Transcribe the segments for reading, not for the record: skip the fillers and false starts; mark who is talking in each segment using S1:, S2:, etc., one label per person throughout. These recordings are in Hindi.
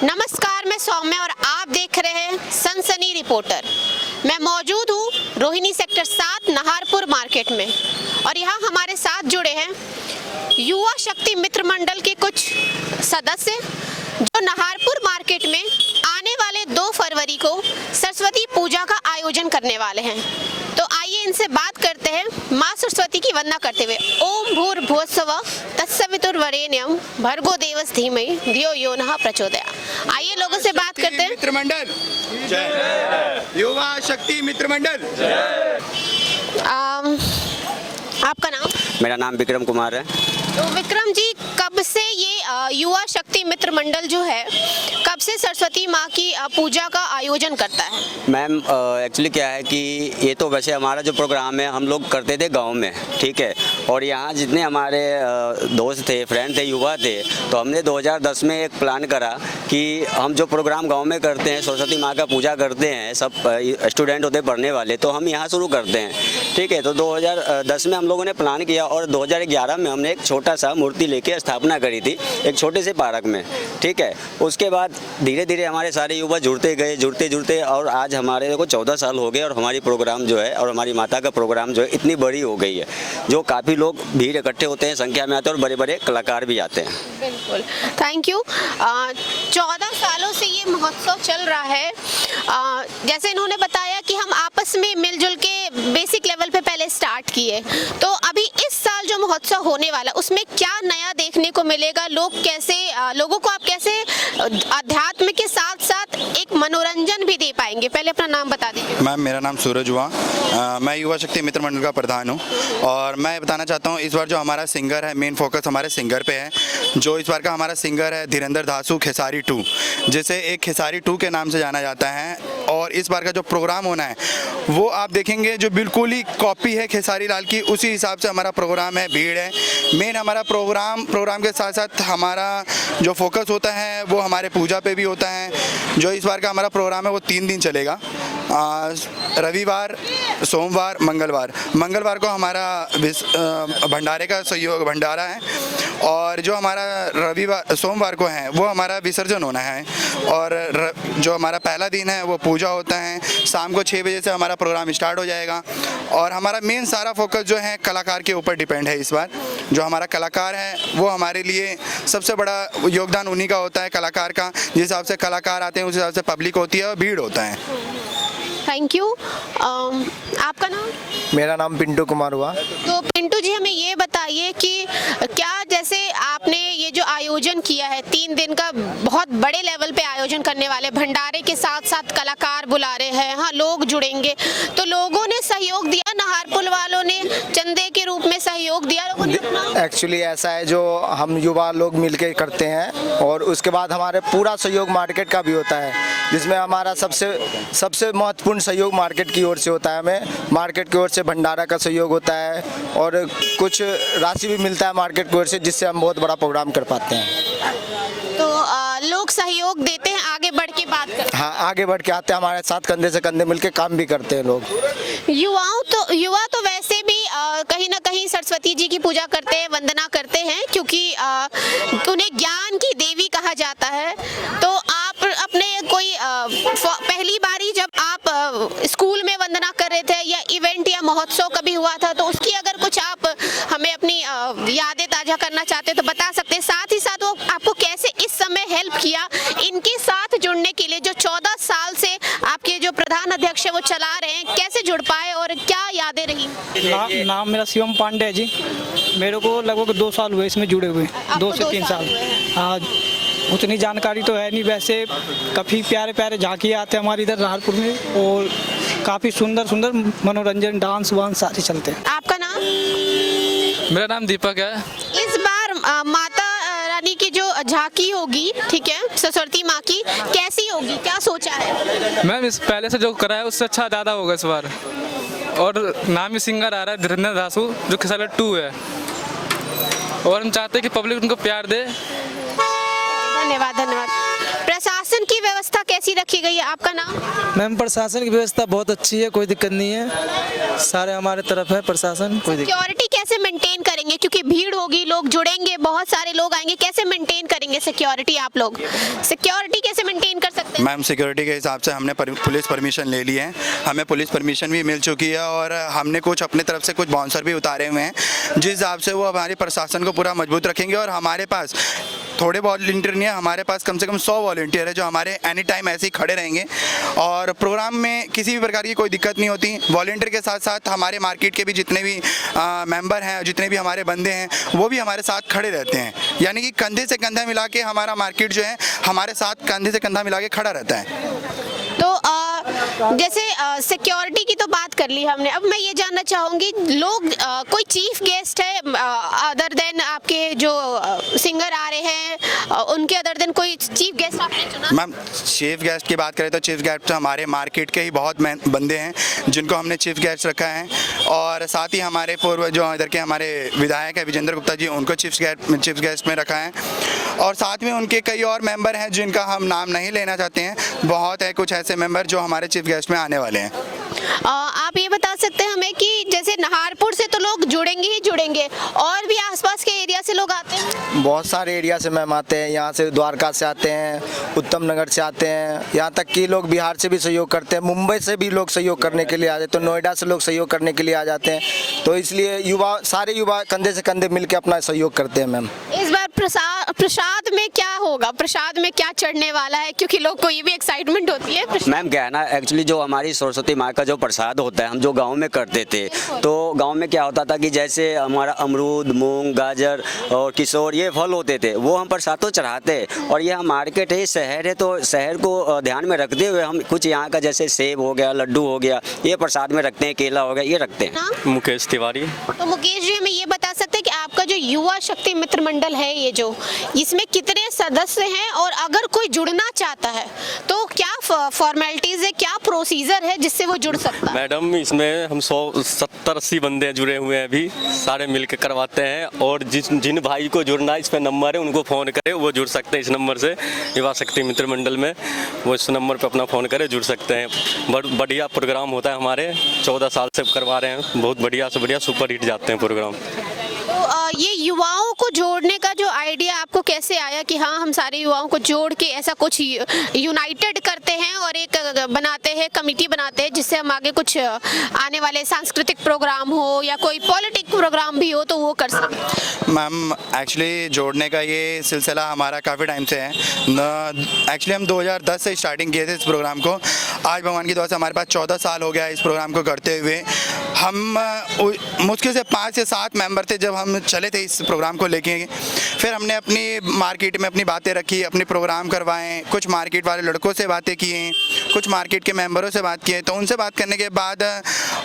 S1: नमस्कार, मैं सौम्या और आप देख रहे हैं सनसनी रिपोर्टर। मैं मौजूद हूँ रोहिणी सेक्टर 7 नाहरपुर मार्केट में और यहाँ हमारे साथ जुड़े हैं युवा शक्ति मित्र मंडल के कुछ सदस्य जो नाहरपुर मार्केट में आने वाले 2 फरवरी को सरस्वती पूजा का आयोजन करने वाले हैं। तो आइए इनसे बात करते हैं माँ सरस्वती की वंदना करते हुए। ओम भूर्भुवस्सुवः तत्सवितुर्वरेण्यं भर्गो देवस्य धीमहि धियो यो नः प्रचोदयात्। आइए लोगों से बात करते हैं।
S2: मित्र मंडल जय, युवा शक्ति मित्र मंडल।
S1: आपका नाम?
S3: मेरा नाम विक्रम कुमार है।
S1: तो विक्रम जी, कब से ये युवा शक्ति मित्र मंडल जो है कब से सरस्वती माँ की पूजा का आयोजन करता है?
S3: मैम एक्चुअली क्या है कि ये तो वैसे हमारा जो प्रोग्राम है हम लोग करते थे गांव में, ठीक है। और यहाँ जितने हमारे दोस्त थे, फ्रेंड थे, युवा थे, तो हमने 2010 में एक प्लान करा कि हम जो प्रोग्राम गांव में करते हैं, सरस्वती माँ का पूजा करते हैं, सब स्टूडेंट होते पढ़ने वाले, तो हम यहाँ शुरू करते हैं, ठीक है। तो 2010 में हम लोगों ने प्लान किया और 2011 में हमने एक छोटा सा मूर्ति लेके स्थापना करी थी एक छोटे से पार्क में, ठीक है। उसके बाद धीरे धीरे हमारे सारे युवा जुड़ते गए, जुड़ते और आज हमारे को 14 साल हो गए और हमारी प्रोग्राम जो है और हमारी माता का प्रोग्राम जो है इतनी बड़ी हो गई है, जो काफ़ी लोग भीड़ इकट्ठे होते हैं, संख्या में आते हैं और बड़े बड़े कलाकार भी आते हैं।
S1: बिल्कुल, थैंक यू। 14 सालों से ये महोत्सव चल रहा है। जैसे इन्होंने बताया कि हम आपस में मिलजुल के बेसिक लेवल पे पहले स्टार्ट किए, तो अभी इस साल जो महोत्सव होने वाला उसमें क्या नया देखने को मिलेगा? लोगों को आप कैसे अध्यात्म के साथ साथ एक मनोरंजन भी दे पाएंगे? पहले अपना नाम बता दीजिए।
S2: मैम, मेरा नाम सूरज हुआ, मैं युवा शक्ति मित्र मंडल का प्रधान हूँ और मैं बताना चाहता हूँ इस बार जो हमारा सिंगर है, मेन फोकस हमारे सिंगर पे है। जो इस बार का हमारा सिंगर है धीरेन्द्र दासू खेसारी 2, जिसे एक खेसारी 2 के नाम से जाना जाता है। और इस बार का जो प्रोग्राम होना है वो आप देखेंगे जो बिल्कुल ही कॉपी है खेसारी लाल की, उसी हिसाब से हमारा प्रोग्राम है, भीड़ है। मेन हमारा प्रोग्राम के साथ साथ हमारा जो फोकस होता है वो हमारे पूजा पे भी होता है। जो इस बार का हमारा प्रोग्राम है वो 3 दिन चलेगा, रविवार, सोमवार, मंगलवार को हमारा भंडारे का सहयोग भंडारा है और जो हमारा सोमवार को है वो हमारा विसर्जन होना है। और जो हमारा पहला दिन है वो पूजा होता है। शाम को 6 बजे से हमारा प्रोग्राम स्टार्ट हो जाएगा और हमारा मेन सारा फोकस जो है कलाकार के ऊपर डिपेंड है। इस बार जो हमारा कलाकार है वो हमारे लिए सबसे बड़ा योगदान उन्हीं का होता है, कलाकार का। जिस हिसाब से कलाकार आते हैं उस हिसाब से पब्लिक होती है और भीड़ होता है।
S1: Thank you. आपका नाम?
S4: मेरा नाम पिंटू कुमार हुआ।
S1: तो पिंटू जी, हमें ये बताइए कि क्या जैसे आपने ये जो आयोजन किया है 3 दिन का, बहुत बड़े लेवल पे आयोजन करने वाले, भंडारे के साथ साथ कलाकार बुला रहे हैं, हाँ लोग जुड़ेंगे, तो लोगों ने सहयोग दिया, नाहरपुर वालों ने चंदे के रूप में सहयोग दिया लोगों ने?
S4: एक्चुअली ऐसा है, जो हम युवा लोग मिलके करते हैं और उसके बाद हमारे पूरा सहयोग मार्केट का भी होता है, जिसमें हमारा सबसे महत्वपूर्ण सहयोग मार्केट की ओर से होता है। हमें मार्केट की ओर से भंडारा का सहयोग होता है और कुछ राशि भी मिलता है मार्केट की ओर से, जिससे हम बहुत बड़ा प्रोग्राम कर पाते हैं।
S1: तो लोग सहयोग देते हैं, आगे बढ़ के बात करते हैं।
S4: हाँ, आगे बढ़ के आते हैं, हमारे साथ कंधे से कंधे मिलके काम भी करते हैं लोग।
S1: युवा तो वैसे भी कहीं ना कहीं सरस्वती जी की पूजा करते हैं, वंदना करते हैं, क्योंकि उन्हें ज्ञान की देवी कहा जाता है। तो आप अपने कोई पहली बारी जब आप स्कूल में वंदना कर रहे थे या इवेंट या महोत्सव कभी हुआ था, तो उसकी अगर कुछ आप हमें अपनी यादें ताजा करना चाहते तो बता सकते हैं। साथ ही साथ वो आपको कैसे इस समय हेल्प किया इनके साथ जुड़ने के लिए, जो 14 साल से आपके जो प्रधान अध्यक्ष है वो चला रहे हैं, कैसे जुड़ पाए और क्या यादें रही?
S5: नाम मेरा शिवम पांडे है जी। मेरे को लगभग 2 साल हुए इसमें जुड़े हुए, 2 से 3 साल। हाँ, उतनी जानकारी तो है नहीं, वैसे काफ़ी प्यारे प्यारे झांकी आते हैं हमारे इधर नाहरपुर में और काफ़ी सुंदर मनोरंजन, डांस वांस सारे चलते हैं।
S1: आपका नाम?
S6: मेरा नाम दीपक है।
S1: इस बार माता रानी की जो झांकी होगी, ठीक है, सरस्वती माँ की, कैसी होगी, क्या सोचा है?
S6: मैम, इस पहले से जो करा है उससे अच्छा ज़्यादा होगा इस बार। और नामी सिंगर आ रहा है धीरेन्द्र दासू, जो खेसारी 2 है, और हम चाहते हैं कि पब्लिक उनको प्यार दे।
S1: धन्यवाद। प्रशासन की व्यवस्था कैसी रखी गई बताइए आपका नाम।
S7: मैम प्रशासन की व्यवस्था बहुत अच्छी है, कोई दिक्कत नहीं है, सारे हमारे तरफ है प्रशासन, कोई दिक्कत।
S1: सिक्योरिटी कैसे मेंटेन करेंगे, क्योंकि भीड़ होगी, लोग जुड़ेंगे, बहुत सारे लोग आएंगे, कैसे मेंटेन करेंगे सिक्योरिटी? आप लोग सिक्योरिटी कैसे मेंटेन कर सकते हैं?
S2: मैम सिक्योरिटी के हिसाब से हमने पुलिस परमिशन ले ली है, हमें पुलिस परमिशन भी मिल चुकी है और हमने कुछ अपने तरफ से कुछ बाउंसर भी उतारे हुए हैं, जिस हिसाब से वो हमारे प्रशासन को पूरा मजबूत रखेंगे। और हमारे पास थोड़े वॉलंटियर नहीं है, हमारे पास कम से कम 100 वॉलंटियर है जो हमारे एनी टाइम ऐसे ही खड़े रहेंगे और प्रोग्राम में किसी भी प्रकार की कोई दिक्कत नहीं होती। वॉलंटियर के साथ साथ हमारे मार्केट के भी जितने भी मेंबर हैं, जितने भी हमारे बंदे हैं, वो भी हमारे साथ खड़े रहते हैं, यानी कि कंधे से कंधा मिला के हमारा मार्केट जो है हमारे साथ कंधे से कंधा मिला के खड़ा रहता है।
S1: तो जैसे सिक्योरिटी की तो बात कर ली हमने, अब मैं ये जानना चाहूँगी, लोग कोई चीफ गेस्ट है अदर देन आपके जो सिंगर आ रहे हैं, उनके अदर देन कोई चीफ गेस्ट आपने चुना?
S2: मैम चीफ गेस्ट की बात करें तो चीफ गेस्ट हमारे मार्केट के ही बहुत बंदे हैं जिनको हमने चीफ गेस्ट रखा है, और साथ ही हमारे पूर्व जो इधर के हमारे विधायक है विजेंद्र गुप्ता जी, उनको चीफ गेस्ट में रखा है, और साथ में उनके कई और मेंबर हैं जिनका हम नाम नहीं लेना चाहते हैं। बहुत है कुछ ऐसे मेंबर जो हमारे चीफ गेस्ट में आने वाले हैं।
S1: आप ये बता सकते हैं हमें कि जैसे नाहरपुर से तो लोग जुड़ेंगे ही जुड़ेंगे, और भी आसपास के एरिया से लोग आते हैं?
S4: बहुत सारे एरिया से मैम आते हैं, यहाँ से द्वारका से आते हैं, उत्तम नगर से आते हैं, यहाँ तक कि लोग बिहार से भी सहयोग करते हैं, मुंबई से भी लोग सहयोग करने के लिए आ जाते हैं, तो नोएडा से लोग सहयोग करने के लिए आ जाते हैं। तो इसलिए सारे युवा कंधे से कंधे मिल के अपना सहयोग करते हैं मैम।
S1: इस बार प्रसाद में क्या होगा, प्रसाद में क्या चढ़ने वाला है, क्योंकि लोग को ये भी एक्साइटमेंट होती है।
S3: मैम क्या है ना, एक्चुअली जो हमारी सरस्वती माँ का जो प्रसाद होता है, हम जो गांव में करते थे, तो गांव में क्या होता था कि जैसे हमारा अमरूद, मूंग, गाजर और किशोर ये फल होते थे, वो हम प्रसाद तो चढ़ाते हैं। और यह मार्केट है, शहर है, तो शहर को ध्यान में रखते हुए हम कुछ यहाँ का जैसे सेब हो गया, लड्डू हो गया, ये प्रसाद में रखते हैं, केला हो गया, ये रखते हैं।
S6: मुकेश तिवारी।
S1: तो मुकेश जी, हमें ये बता सकते हैं कि आपका जो युवा शक्ति मित्र मंडल है, ये जो इसमें कितने सदस्य हैं, और अगर कोई जुड़ना चाहता है तो क्या फॉर्मेलिटीज है, क्या प्रोसीजर है जिससे वो जुड़ सकता है?
S8: मैडम इसमें हम 170-80 बंदे जुड़े हुए हैं, अभी सारे मिलकर करवाते हैं, और जिन भाई को जुड़ना है, इस पे नंबर है, उनको फ़ोन करें, वो जुड़ सकते हैं इस नंबर से, युवा शक्ति मित्र मंडल में, वो इस नंबर पे अपना फ़ोन करें, जुड़ सकते हैं। बढ़िया प्रोग्राम होता है हमारे, 14 साल से करवा रहे हैं, बहुत बढ़िया से बढ़िया सुपर हिट जाते हैं प्रोग्राम।
S1: तो ये युवाओं को जोड़ने का जो आइडिया आपको कैसे आया कि हाँ हम सारे युवाओं को जोड़ के ऐसा कुछ यूनाइटेड करते हैं और एक बनाते हैं, कमिटी बनाते हैं, जिससे हम आगे कुछ आने वाले सांस्कृतिक प्रोग्राम हो या कोई पॉलिटिक प्रोग्राम भी हो तो वो कर सकें?
S2: मैम एक्चुअली जोड़ने का ये सिलसिला हमारा काफ़ी टाइम से है। एक्चुअली हम 2010 से स्टार्टिंग किए थे इस प्रोग्राम को, आज भगवान की दुआ से हमारे पास 14 साल हो गया इस प्रोग्राम को करते हुए। हम मुश्किल से 5 से 7 मेंबर थे जब हम चले थे इस प्रोग्राम को लेके। फिर हमने अपनी मार्केट में अपनी बातें रखी, अपने प्रोग्राम करवाएं, कुछ मार्केट वाले लड़कों से बातें किए, कुछ मार्केट के मेंबरों से बात किए। तो उनसे बात करने के बाद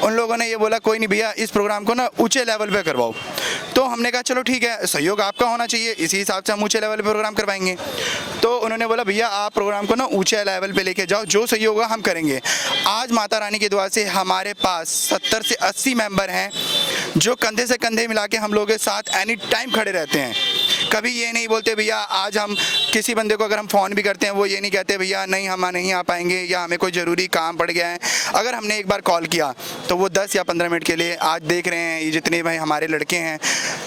S2: उन लोगों ने ये बोला कोई नहीं भैया, इस प्रोग्राम को ना ऊंचे लेवल पे करवाओ। तो हमने कहा चलो ठीक है, सहयोग आपका होना चाहिए, इसी हिसाब से हम ऊंचे लेवल पे प्रोग्राम करवाएंगे। तो उन्होंने बोला भैया आप प्रोग्राम को ना ऊंचे लेवल पे लेके जाओ, जो सहयोग होगा हम करेंगे। आज माता रानी की दुआ से हमारे पास 70 से 80 मेंबर हैं जो कंधे से कंधे मिला के हम लोगों के साथ एनी टाइम खड़े रहते हैं। कभी ये नहीं बोलते भैया, आज हम किसी बंदे को अगर हम फ़ोन भी करते हैं वो ये नहीं कहते भैया नहीं हम नहीं आ पाएंगे या हमें कोई ज़रूरी काम पड़ गया है। अगर हमने एक बार कॉल किया तो वो 10 या 15 मिनट के लिए, आज देख रहे हैं ये जितने भाई हमारे लड़के हैं,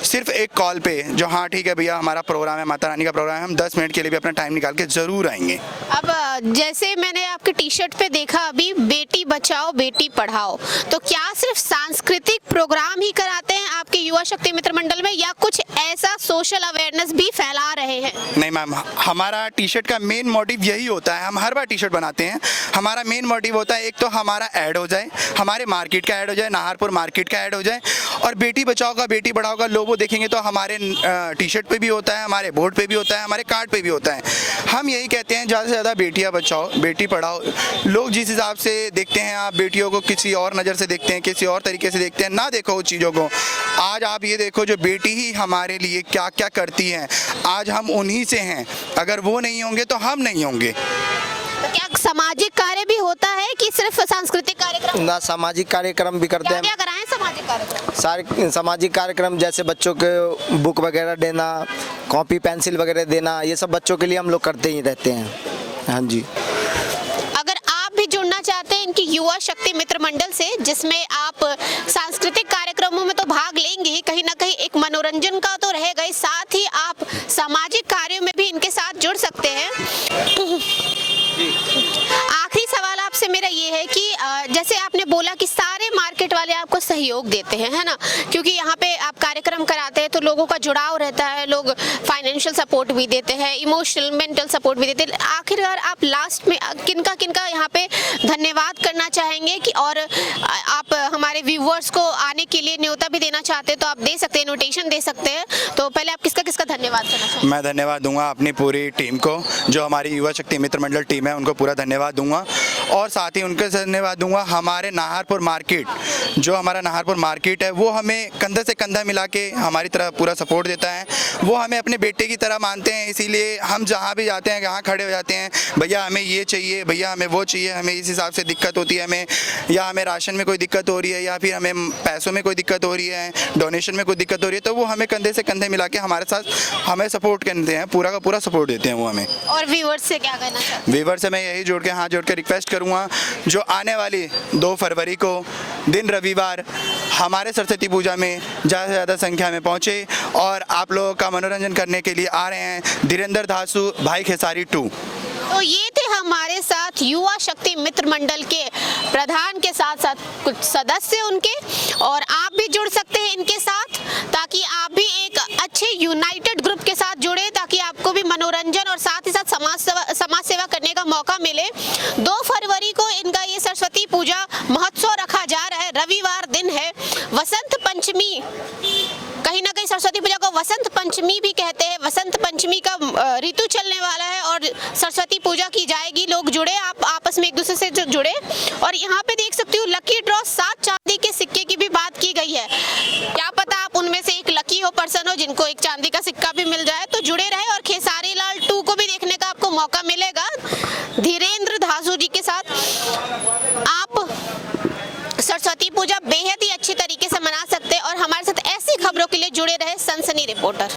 S2: सिर्फ एक कॉल पे जो हाँ ठीक है भैया हमारा प्रोग्राम है, माता रानी का प्रोग्राम है, हम 10 मिनट के लिए भी अपना टाइम निकाल के ज़रूर आएंगे।
S1: अब जैसे मैंने आपके टी शर्ट पे देखा अभी, बेटी बचाओ बेटी पढ़ाओ, तो क्या सिर्फ सांस्कृतिक प्रोग्राम ही कराते हैं आपके युवा शक्ति मित्र मंडल में, या कुछ ऐसा सोशल अवेयरनेस भी फैला रहे हैं?
S2: नहीं मैम, हमारा टी शर्ट का मेन मोटिव यही होता है। हम हर बार टी शर्ट बनाते हैं, हमारा मेन मोटिव होता है एक तो हमारा ऐड हो जाए, हमारे मार्केट का ऐड हो जाए, नाहरपुर मार्केट का ऐड हो जाए, और बेटी बचाओ का बेटी पढ़ाओ का लोगो देखेंगे तो हमारे टी शर्ट पे भी होता है, हमारे बोर्ड पे भी होता है, हमारे कार्ड पे भी होता है। हम यही कहते हैं ज़्यादा से ज़्यादा बेटियाँ बचाओ बेटी पढ़ाओ। लोग जिस हिसाब से देखते हैं, आप बेटियों को किसी और नज़र से देखते हैं, किसी और तरीके से देखते हैं, ना देखो उस चीज़ों को। आज आप ये देखो जो बेटी ही हमारे लिए क्या क्या करती है, आज हम उन्हीं से हैं, अगर वो नहीं होंगे तो हम नहीं होंगे।
S1: तो क्या सामाजिक कार्य भी होता है कि सिर्फ सांस्कृतिक कार्यक्रम?
S4: ना, सामाजिक कार्यक्रम भी करते
S1: क्या
S4: हैं।
S1: क्या कराएं सामाजिक कार्यक्रम?
S4: सारे सामाजिक कार्यक्रम जैसे बच्चों के बुक वगैरह देना, कॉपी पेंसिल वगैरह देना, ये सब बच्चों के लिए हम लोग करते ही रहते हैं। हाँ जी।
S1: अगर चाहते हैं इनकी युवा शक्ति मित्र मंडल से, जिसमें आप सांस्कृतिक कार्यक्रमों में तो भाग लेंगे ही, कहीं ना कहीं एक मनोरंजन का तो रहेगा ही, साथ ही आप सामाजिक कार्यों में भी इनके साथ जुड़ सकते हैं। आखिरी सवाल आपसे मेरा ये है कि जैसे आपने बोला कि सारे मार्केट वाले आपको सहयोग देते हैं, है ना, क्योंकि यहाँ पे आप कार्यक्रम कराते हैं तो लोगों का जुड़ाव रहता है, लोग फाइनेंशियल सपोर्ट भी देते हैं, इमोशनल मेंटल सपोर्ट भी देते हैं। आखिरकार आप लास्ट में किनका किनका यहाँ पे धन्यवाद करना चाहेंगे कि, और आप हमारे व्यूअर्स को आने के लिए न्योता भी देना चाहते हैं तो आप दे सकते हैं, इन्विटेशन दे सकते हैं, तो पहले आप किसका किसका धन्यवाद करना चाहेंगे?
S2: मैं धन्यवाद दूंगा अपनी पूरी टीम को, जो हमारी युवा शक्ति मित्र मंडल टीम है, उनको पूरा धन्यवाद दूंगा। और साथ ही उनके धन्यवाद दूंगा हमारे नाहरपुर मार्केट, जो हमारा नाहरपुर मार्केट है, वो हमें कंधे से कंधा मिला के हमारी तरफ पूरा सपोर्ट देता है। वो हमें अपने बेटे की तरह मानते हैं, इसीलिए हम जहाँ भी जाते हैं यहाँ खड़े हो जाते हैं, भैया हमें ये चाहिए, भैया हमें वो चाहिए, हमें इस हिसाब से दिक्कत होती है हमें, या हमें राशन में कोई दिक्कत हो रही है, या फिर हमें पैसों में कोई दिक्कत हो रही है, डोनेशन में कोई दिक्कत हो रही है, तो वो हमें कंधे से कंधे मिला के हमारे साथ हमें सपोर्ट करते हैं, पूरा का पूरा सपोर्ट देते हैं वो हमें।
S1: और व्यूअर्स से क्या कहना चाहते हैं?
S2: व्यूअर से मैं यही जोड़ के हाथ जोड़ के रिक्वेस्ट करूँगा, जो आने वाली 2 फरवरी को दिन रविवार हमारे सरस्वती पूजा में ज़्यादा से ज़्यादा संख्या में पहुँचे और आप लोगों का मनोरंजन करने के लिए आ रहे हैं धीरेन्द्र धासु भाई खेसारी 2।
S1: तो ये थे हमारे साथ युवा शक्ति मित्र मंडल के प्रधान के साथ साथ कुछ सदस्य उनके, और आप भी जुड़ सकते हैं इनके साथ, ताकि आप भी एक अच्छे यूनाइटेड ग्रुप के साथ जुड़े, ताकि आपको भी मनोरंजन और साथ ही साथ समाज सेवा करने का मौका मिले। 2 फरवरी को इनका ये सरस्वती पूजा महोत्सव रखा जा रहा है, रविवार दिन है, वसंत पंचमी, कहीं ना कहीं सरस्वती पूजा को वसंत पंचमी भी कहते हैं, वसंत पंचमी का ऋतु चलने वाला है और सरस्वती पूजा की जाएगी। लोग जुड़े, आप आपस में एक दूसरे से जुड़े। और यहाँ पे देख सकती हूँ लकी ड्रॉ 7 चांदी के सिक्के की भी बात की गई है, क्या पता आप उनमें से एक लकी हो पर्सन हो जिनको एक चांदी का सिक्का भी मिल जाए। तो जुड़े रहे और खेसारी लाल 2 को भी देखने का आपको मौका मिलेगा धीरेन्द्र धासु जी के साथ। आप सरस्वती पूजा बेहद ही अच्छी तरीके से मना सकते हैं और हमारे साथ ऐसी खबरों के लिए जुड़े रहे सनसनी रिपोर्टर।